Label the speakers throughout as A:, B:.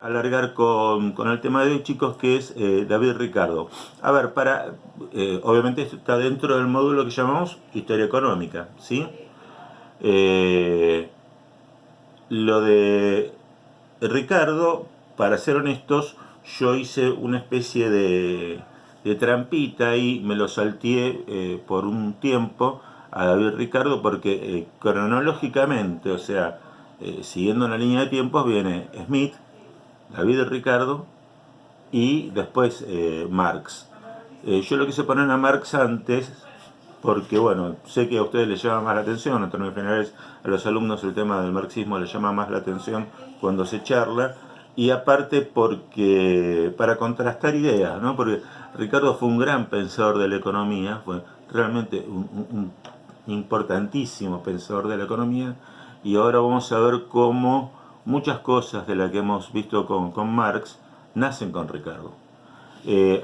A: alargar con el tema de hoy, chicos, que es David Ricardo. A ver, obviamente esto está dentro del módulo que llamamos Historia Económica, ¿sí? Eh, lo de Ricardo, para ser honestos, yo hice una especie de trampita y me lo salteé por un tiempo a David Ricardo porque cronológicamente, o sea, siguiendo una línea de tiempos, viene Smith, David Ricardo y después Marx. Yo lo quise poner a Marx antes porque, bueno, sé que a ustedes les llama más la atención, en términos generales a los alumnos el tema del marxismo les llama más la atención cuando se charla, y aparte porque para contrastar ideas, ¿no? Porque Ricardo fue un gran pensador de la economía, fue realmente un importantísimo pensador de la economía, y ahora vamos a ver cómo muchas cosas de las que hemos visto con Marx nacen con Ricardo.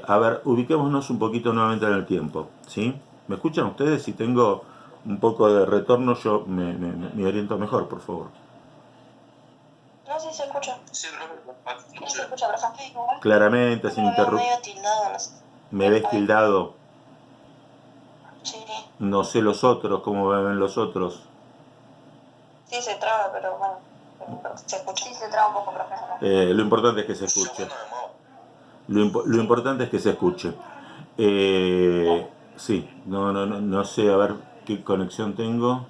A: A ver, ubiquémonos un poquito nuevamente en el tiempo, ¿sí? ¿Me escuchan ustedes? Si tengo un poco de retorno, yo me oriento mejor, por favor.
B: No, sí se escucha. Sí se escucha perfecto.
A: Claramente, sin interrupción. ¿Me ves tildado?
B: Sí.
A: No sé los otros, cómo me ven los otros.
B: Sí se traba, pero bueno, se escucha. Sí se traba un poco, profesor.
A: Lo importante es que se escuche. Lo importante es que se escuche. Sí, no sé, a ver qué conexión tengo.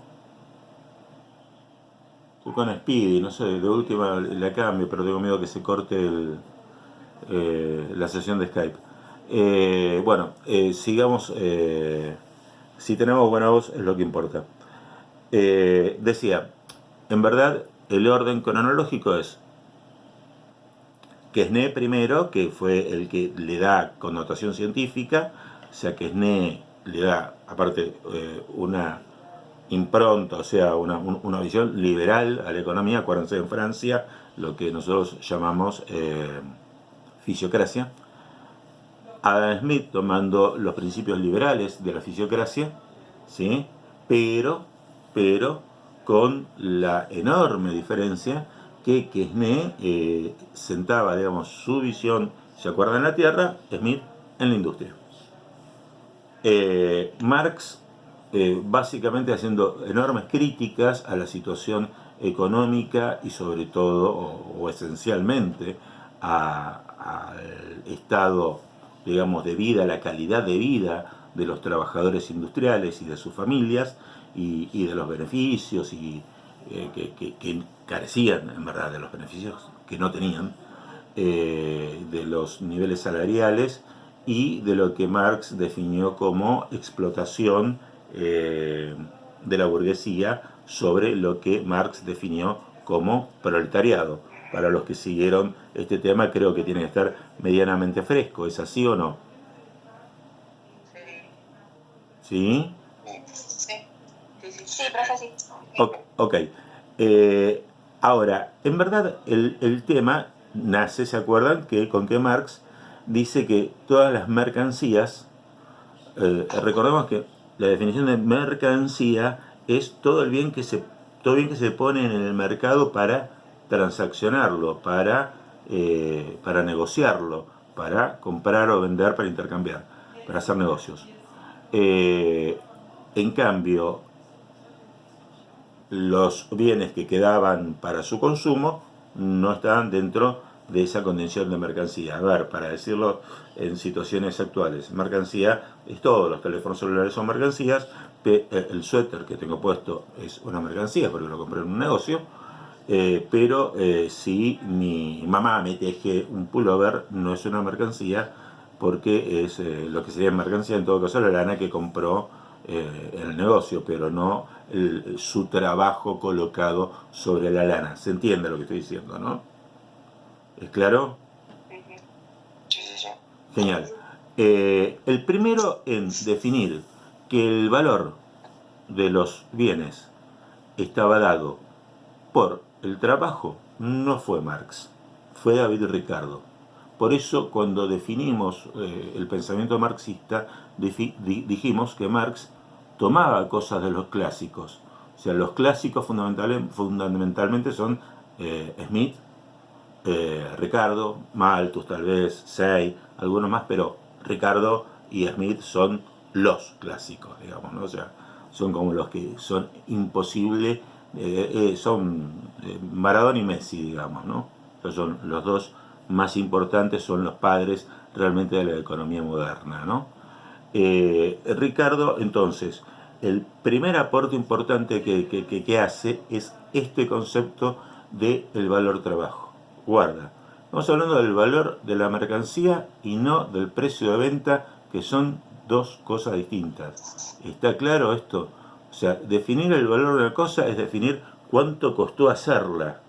A: Estoy con Speedy, no sé, de última la cambio, pero tengo miedo que se corte la sesión de Skype. Bueno, sigamos. Si tenemos buena voz es lo que importa. Decía, en verdad el orden cronológico es Quesnay primero, que fue el que le da connotación científica, o sea, Quesnay le da, aparte, una impronta, o sea, una visión liberal a la economía. Acuérdense, en Francia, lo que nosotros llamamos fisiocracia. Adam Smith tomando los principios liberales de la fisiocracia, ¿sí? pero con la enorme diferencia que Quesnay sentaba, digamos, su visión, ¿se acuerdan?, en la tierra, Smith en la industria. Marx básicamente haciendo enormes críticas a la situación económica y sobre todo, o esencialmente, al estado, digamos, de vida, la calidad de vida de los trabajadores industriales y de sus familias, y de los beneficios que carecían, en verdad, de los beneficios que no tenían, de los niveles salariales y de lo que Marx definió como explotación de la burguesía sobre lo que Marx definió como proletariado. Para los que siguieron este tema, creo que tiene que estar medianamente fresco. ¿Es así o no? ¿Sí?
B: Sí, profe, sí.
A: Ok. Ahora, en verdad, el tema nace, ¿se acuerdan? Con que Marx dice que todas las mercancías, recordemos que la definición de mercancía es todo bien que se pone en el mercado para transaccionarlo, para negociarlo, para comprar o vender, para intercambiar, para hacer negocios. En cambio, los bienes que quedaban para su consumo no estaban dentro de esa condición de mercancía. A ver, para decirlo en situaciones actuales, mercancía es todo, los teléfonos celulares son mercancías, el suéter que tengo puesto es una mercancía porque lo compré en un negocio, pero si mi mamá me teje un pullover, no es una mercancía porque es lo que sería mercancía en todo caso la lana que compró en el negocio, pero no su trabajo colocado sobre la lana. ¿Se entiende lo que estoy diciendo, no? ¿Es claro?
B: Sí, sí, sí.
A: Genial. El primero en definir que el valor de los bienes estaba dado por el trabajo no fue Marx, fue David Ricardo. Por eso, cuando definimos el pensamiento marxista, dijimos que Marx tomaba cosas de los clásicos. O sea, los clásicos fundamentalmente son Smith, Ricardo, Malthus tal vez, Say, algunos más, pero Ricardo y Smith son los clásicos, digamos, ¿no? O sea, son como los que son imposibles, son Maradona y Messi, digamos, ¿no? Esos son los dos más importantes, son los padres realmente de la economía moderna, ¿no? Ricardo, entonces, el primer aporte importante que hace es este concepto del valor trabajo. Guarda, estamos hablando del valor de la mercancía y no del precio de venta, que son dos cosas distintas. ¿Está claro esto? O sea, definir el valor de la cosa es definir cuánto costó hacerla.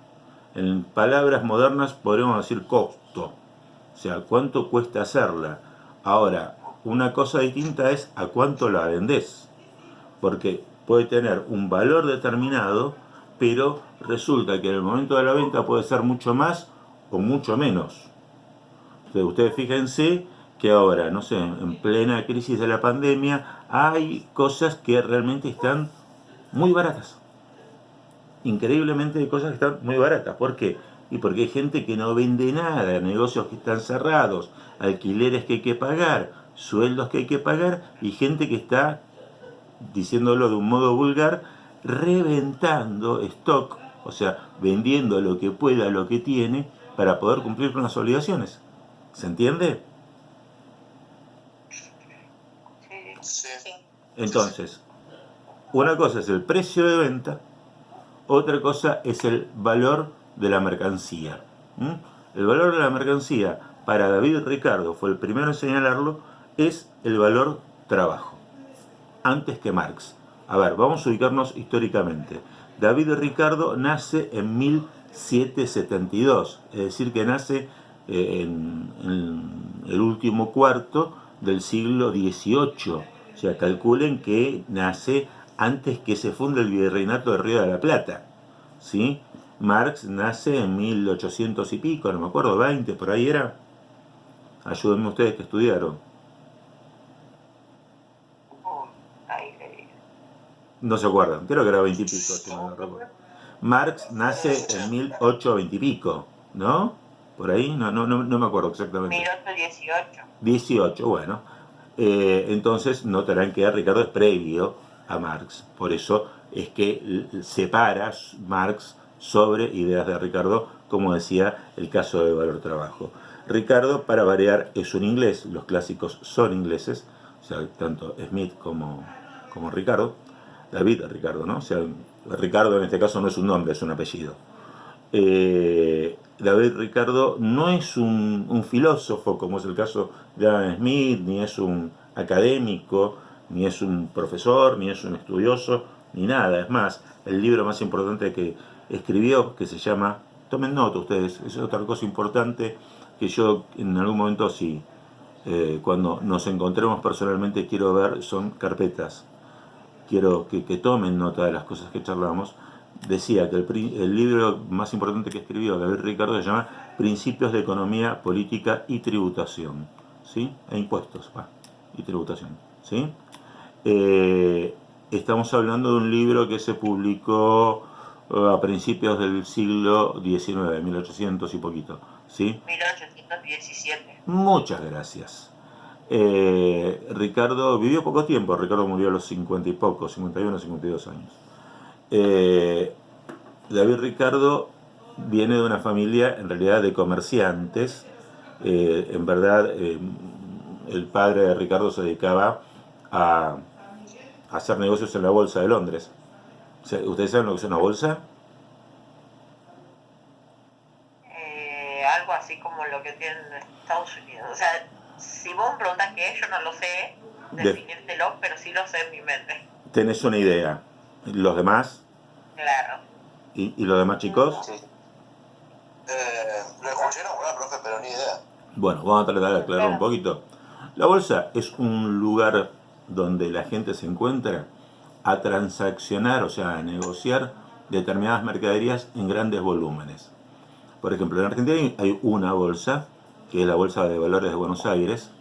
A: En palabras modernas podríamos decir costo. O sea, cuánto cuesta hacerla. Ahora, una cosa distinta es a cuánto la vendés. Porque puede tener un valor determinado, pero resulta que en el momento de la venta puede ser mucho más o mucho menos. Entonces, ustedes fíjense que ahora, no sé, en plena crisis de la pandemia, hay cosas que realmente están muy baratas. Increíblemente hay cosas que están muy baratas. ¿Por qué? Y porque hay gente que no vende nada, negocios que están cerrados, alquileres que hay que pagar, sueldos que hay que pagar, y gente que está, diciéndolo de un modo vulgar, reventando stock, o sea, vendiendo lo que pueda, lo que tiene, para poder cumplir con las obligaciones. ¿Se entiende?
B: Sí.
A: Entonces, una cosa es el precio de venta, otra cosa es el valor de la mercancía. El valor de la mercancía, para David Ricardo, fue el primero en señalarlo, es el valor trabajo, antes que Marx. A ver, vamos a ubicarnos históricamente. David Ricardo nace en 1772, es decir, que nace en el último cuarto del siglo XVIII. O sea, calculen que nace antes que se funde el virreinato de Río de la Plata. ¿Sí? Marx nace en 1800 y pico, no me acuerdo, 20, por ahí era. Ayúdenme ustedes que estudiaron. No se acuerdan, creo que era 20 y pico, si no me recuerdo. Marx nace en 1820 y pico, ¿no? Por ahí, no me acuerdo exactamente.
B: 1818.
A: 18, bueno. Entonces notarán que Ricardo es previo a Marx. Por eso es que separa Marx sobre ideas de Ricardo, como decía el caso de valor trabajo. Ricardo, para variar, es un inglés, los clásicos son ingleses, o sea, tanto Smith como Ricardo. David Ricardo, ¿no? O sea, Ricardo en este caso no es un nombre, es un apellido. David Ricardo no es un filósofo, como es el caso de Adam Smith, ni es un académico, ni es un profesor, ni es un estudioso, ni nada. Es más, el libro más importante que escribió, que se llama, tomen nota ustedes, es otra cosa importante que yo en algún momento sí, cuando nos encontremos personalmente quiero ver, son carpetas. Quiero que tomen nota de las cosas que charlamos. Decía que el libro más importante que escribió David Ricardo se llama Principios de Economía, Política y Tributación, ¿sí? E impuestos, y tributación, ¿sí? Estamos hablando de un libro que se publicó a principios del siglo XIX, 1800 y poquito, ¿sí?
B: 1817.
A: Muchas gracias. Ricardo vivió poco tiempo, Ricardo murió a los 50 y poco, 51, 52 años. David Ricardo viene de una familia en realidad de comerciantes. En verdad, el padre de Ricardo se dedicaba a hacer negocios en la bolsa de Londres. ¿Ustedes saben lo que es una bolsa?
B: Algo así como lo que tienen en Estados Unidos. O sea, si vos me preguntás qué es, yo no lo sé definírtelo, pero sí lo sé en mi mente.
A: ¿Tenés una idea? ¿Los demás?
B: Claro.
A: ¿Y los demás chicos?
C: Sí. Lo escuché nombrar, profe, pero ni idea.
A: Bueno, vamos a tratar de aclarar un poquito. La bolsa es un lugar donde la gente se encuentra a transaccionar, o sea, a negociar determinadas mercaderías en grandes volúmenes. Por ejemplo, en Argentina hay una bolsa, que es la Bolsa de Valores de Buenos Aires,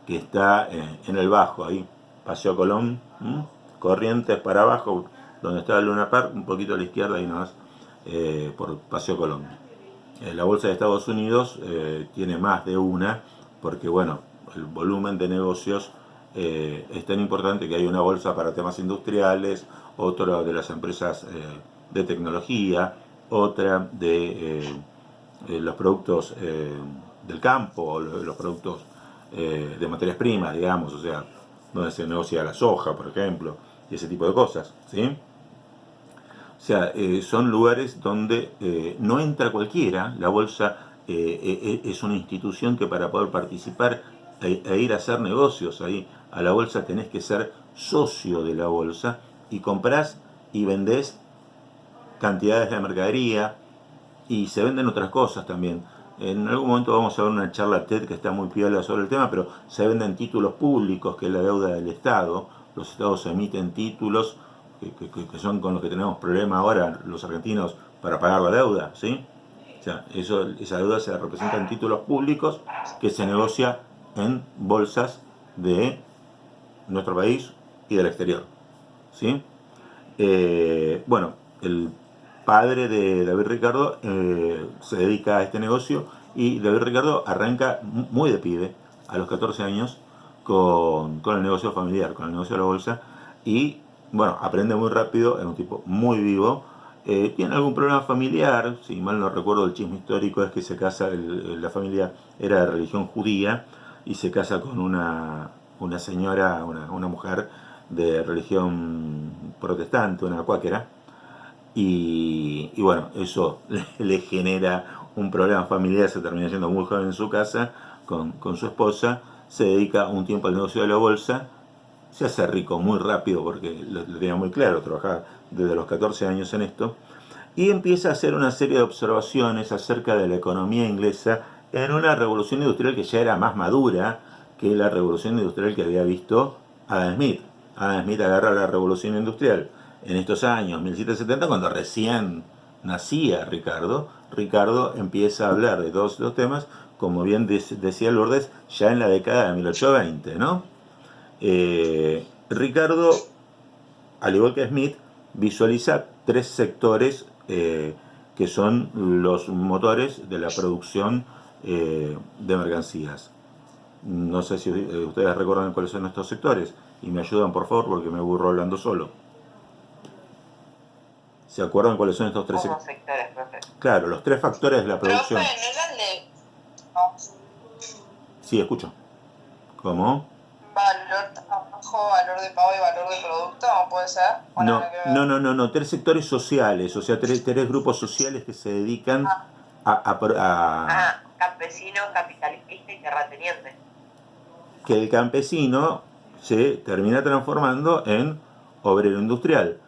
A: que está en el Bajo, ahí, Paseo Colón, Corrientes para abajo, donde está el Luna Park, un poquito a la izquierda y nomás, por Paseo Colón. La bolsa de Estados Unidos tiene más de una, porque bueno, el volumen de negocios es tan importante que hay una bolsa para temas industriales, otra de las empresas de tecnología, otra de los productos del campo, o los productos de materias primas, digamos, o sea, donde se negocia la soja, por ejemplo, y ese tipo de cosas, ¿sí? O sea, son lugares donde no entra cualquiera. La bolsa es una institución que para poder participar e ir a hacer negocios ahí a la bolsa tenés que ser socio de la bolsa y comprás y vendés cantidades de mercadería y se venden otras cosas también. En algún momento vamos a ver una charla TED que está muy piola sobre el tema, pero se venden títulos públicos, que es la deuda del Estado. Los estados emiten títulos que son con los que tenemos problema ahora los argentinos para pagar la deuda, ¿sí? O sea, esa deuda se representa en títulos públicos que se negocia en bolsas de nuestro país y del exterior, ¿sí? Bueno, el padre de David Ricardo se dedica a este negocio y David Ricardo arranca muy de pibe, a los 14 años, con el negocio familiar, con el negocio de la bolsa y bueno, aprende muy rápido, es un tipo muy vivo. Tiene algún problema familiar, si mal no recuerdo el chisme histórico es que se casa, la familia era de religión judía y se casa con una señora, una mujer de religión protestante, una cuáquera, y bueno, eso le genera un problema familiar, se termina yendo muy joven en su casa con su esposa, se dedica un tiempo al negocio de la bolsa, se hace rico muy rápido porque lo tenía muy claro, trabajaba desde los 14 años en esto, y empieza a hacer una serie de observaciones acerca de la economía inglesa en una revolución industrial que ya era más madura que la revolución industrial que había visto Adam Smith. Adam Smith agarra la revolución industrial en estos años, 1770, cuando recién nacía Ricardo. Ricardo empieza a hablar de todos los temas, como bien decía Lourdes, ya en la década de 1820, ¿no? Ricardo, al igual que Smith, visualiza tres sectores que son los motores de la producción de mercancías. No sé si ustedes recuerdan cuáles son estos sectores y me ayudan por favor porque me aburro hablando solo. ¿Se acuerdan cuáles son estos tres
B: sectores, profe?
A: Claro, los tres factores de la producción.
B: Profe, ¿no eran de no,
A: Sí, escucho. ¿Cómo?
B: valor trabajo, valor de pago y valor de producto? ¿Puede ser?
A: No. Tres sectores sociales, o sea, tres grupos sociales que se dedican
B: Campesino, capitalista y terrateniente.
A: Que el campesino se termina transformando en obrero industrial.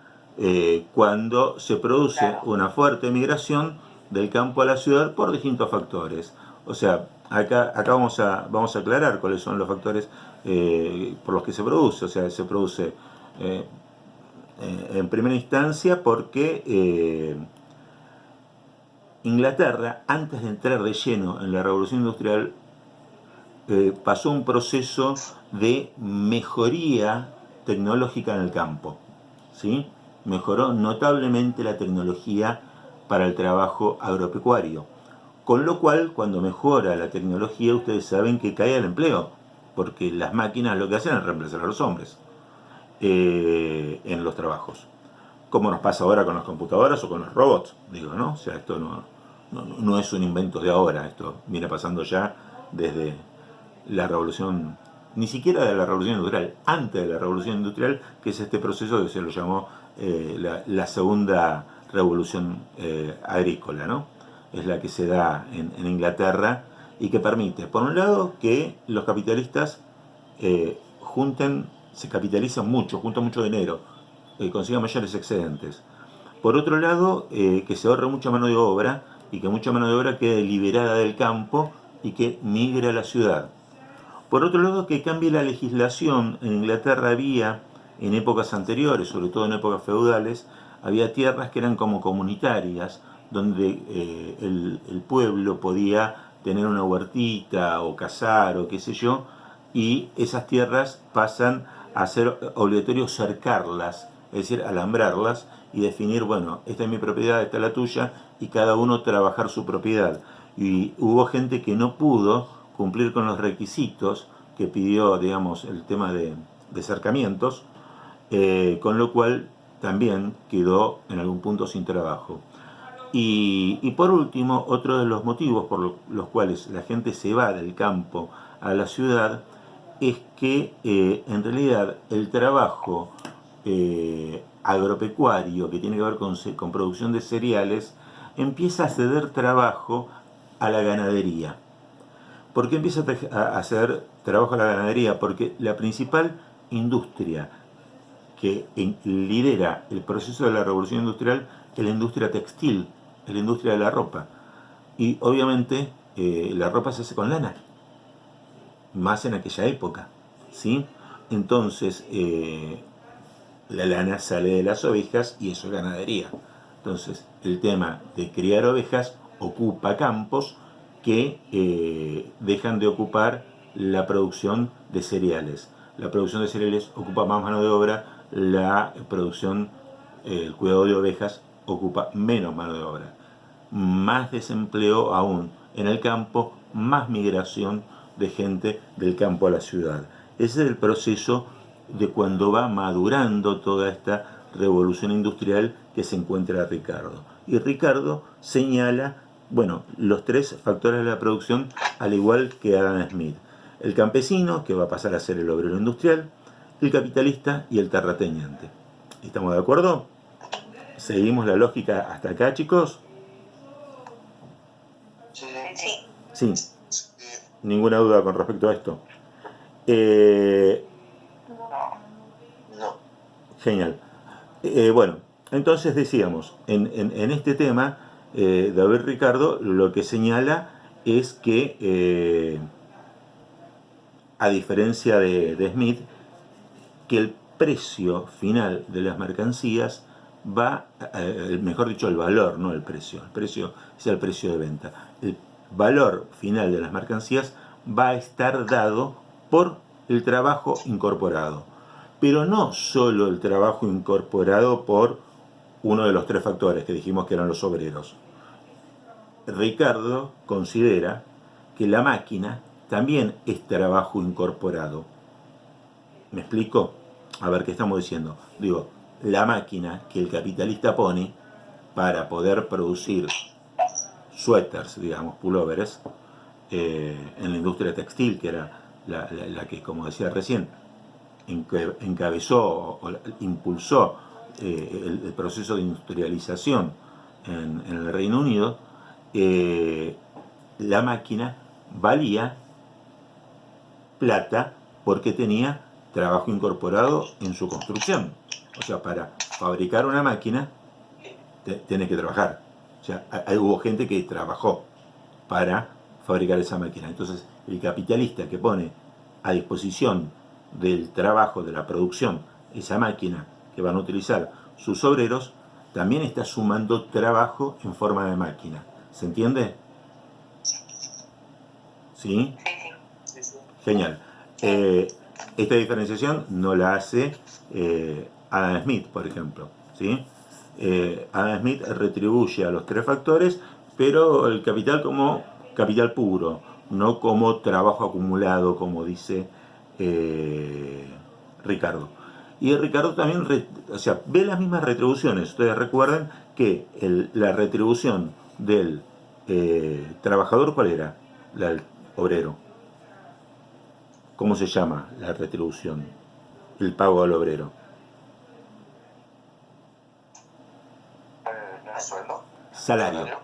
A: Cuando se produce una fuerte migración del campo a la ciudad por distintos factores. O sea, acá vamos a aclarar cuáles son los factores por los que se produce. O sea, se produce en primera instancia porque Inglaterra, antes de entrar de lleno en la revolución industrial, pasó un proceso de mejoría tecnológica en el campo, ¿sí? Mejoró notablemente la tecnología para el trabajo agropecuario. Con lo cual, cuando mejora la tecnología, ustedes saben que cae el empleo, porque las máquinas lo que hacen es reemplazar a los hombres en los trabajos. Como nos pasa ahora con las computadoras o con los robots, digo, ¿no? O sea, esto no es un invento de ahora, esto viene pasando ya desde la revolución, ni siquiera de la revolución industrial, antes de la revolución industrial, que es este proceso que se lo llamó la segunda revolución agrícola, ¿no? Es la que se da en Inglaterra y que permite, por un lado, que los capitalistas se capitalizan mucho, juntan mucho dinero, consigan mayores excedentes. Por otro lado, que se ahorre mucha mano de obra y que mucha mano de obra quede liberada del campo y que migre a la ciudad. Por otro lado, que cambie la legislación. En Inglaterra había, en épocas anteriores, sobre todo en épocas feudales, había tierras que eran como comunitarias, donde el pueblo podía tener una huertita o cazar o qué sé yo, y esas tierras pasan a ser obligatorio cercarlas, es decir, alambrarlas, y definir, bueno, esta es mi propiedad, esta es la tuya, y cada uno trabajar su propiedad. Y hubo gente que no pudo cumplir con los requisitos que pidió, digamos, el tema de cercamientos, con lo cual también quedó en algún punto sin trabajo. Y por último, otro de los motivos por los cuales la gente se va del campo a la ciudad es que en realidad el trabajo agropecuario que tiene que ver con producción de cereales empieza a ceder trabajo a la ganadería. ¿Por qué empieza a hacer trabajo a la ganadería? Porque la principal industria que lidera el proceso de la revolución industrial es la industria textil, es la industria de la ropa. Y obviamente la ropa se hace con lana, más en aquella época, ¿sí? Entonces la lana sale de las ovejas y eso es ganadería. Entonces el tema de criar ovejas ocupa campos que dejan de ocupar la producción de cereales. La producción de cereales ocupa más mano de obra, la producción, el cuidado de ovejas ocupa menos mano de obra. Más desempleo aún en el campo, más migración de gente del campo a la ciudad. Ese es el proceso de cuando va madurando toda esta revolución industrial que se encuentra Ricardo. Y Ricardo señala, bueno, los tres factores de la producción, al igual que Adam Smith. El campesino, que va a pasar a ser el obrero industrial, el capitalista y el terrateniente. ¿Estamos de acuerdo? ¿Seguimos la lógica hasta acá, chicos? Sí. Ninguna duda con respecto a esto.
C: No.
A: Genial. Bueno, entonces decíamos, en este tema, David Ricardo lo que señala es que, a diferencia de Smith, que el precio final de las mercancías va, mejor dicho, el valor, no el precio es el precio de venta. El valor final de las mercancías va a estar dado por el trabajo incorporado. Pero no solo el trabajo incorporado por uno de los tres factores que dijimos que eran los obreros. Ricardo considera que la máquina también es trabajo incorporado. ¿Me explico? A ver, ¿qué estamos diciendo? Digo, la máquina que el capitalista pone para poder producir suéteres, digamos, pulóveres, en la industria textil, que era la que, como decía recién, encabezó o impulsó el proceso de industrialización en el Reino Unido, la máquina valía plata porque tenía trabajo incorporado en su construcción. O sea, para fabricar una máquina tenés que trabajar. O sea, hubo gente que trabajó para fabricar esa máquina. Entonces, el capitalista que pone a disposición del trabajo, de la producción, esa máquina que van a utilizar sus obreros, también está sumando trabajo en forma de máquina. ¿Se entiende? ¿Sí?
B: Sí.
A: Genial. Esta diferenciación no la hace Adam Smith, por ejemplo, ¿sí? Adam Smith retribuye a los tres factores, pero el capital como capital puro, no como trabajo acumulado, como dice Ricardo. Y Ricardo también ve las mismas retribuciones. Ustedes recuerdan que la retribución del trabajador, ¿cuál era? La del obrero. ¿Cómo se llama la retribución? El pago al obrero.
C: ¿Sueldo?
A: Salario.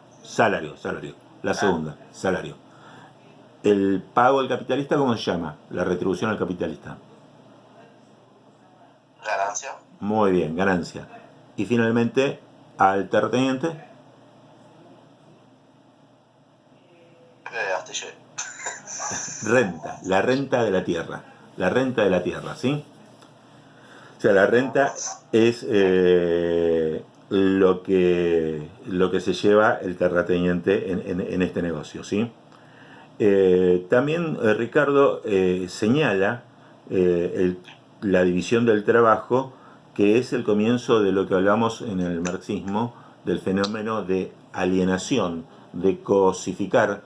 A: La segunda, salario. El pago al capitalista, ¿cómo se llama? La retribución al capitalista.
C: Ganancia.
A: Muy bien, ganancia. Y finalmente, al terrateniente.
C: Astillero.
A: Renta, la renta de la tierra. La renta de la tierra, ¿sí? O sea, la renta es lo que se lleva el terrateniente en este negocio, ¿sí? También Ricardo señala la división del trabajo que es el comienzo de lo que hablamos en el marxismo, del fenómeno de alienación, de cosificar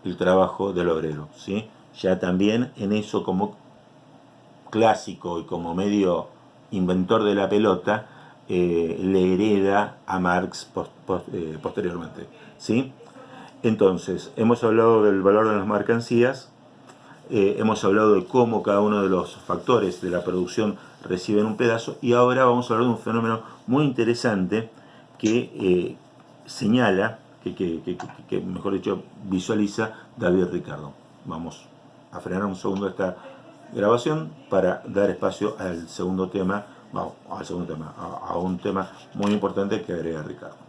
A: el trabajo del obrero, ¿sí? Ya también en eso, como clásico y como medio inventor de la pelota, le hereda a Marx posteriormente, ¿sí? Entonces, hemos hablado del valor de las mercancías, hemos hablado de cómo cada uno de los factores de la producción reciben un pedazo, y ahora vamos a hablar de un fenómeno muy interesante que señala, que mejor dicho visualiza David Ricardo. Vamos a frenar un segundo esta grabación para dar espacio al segundo tema, a un tema muy importante que agrega Ricardo.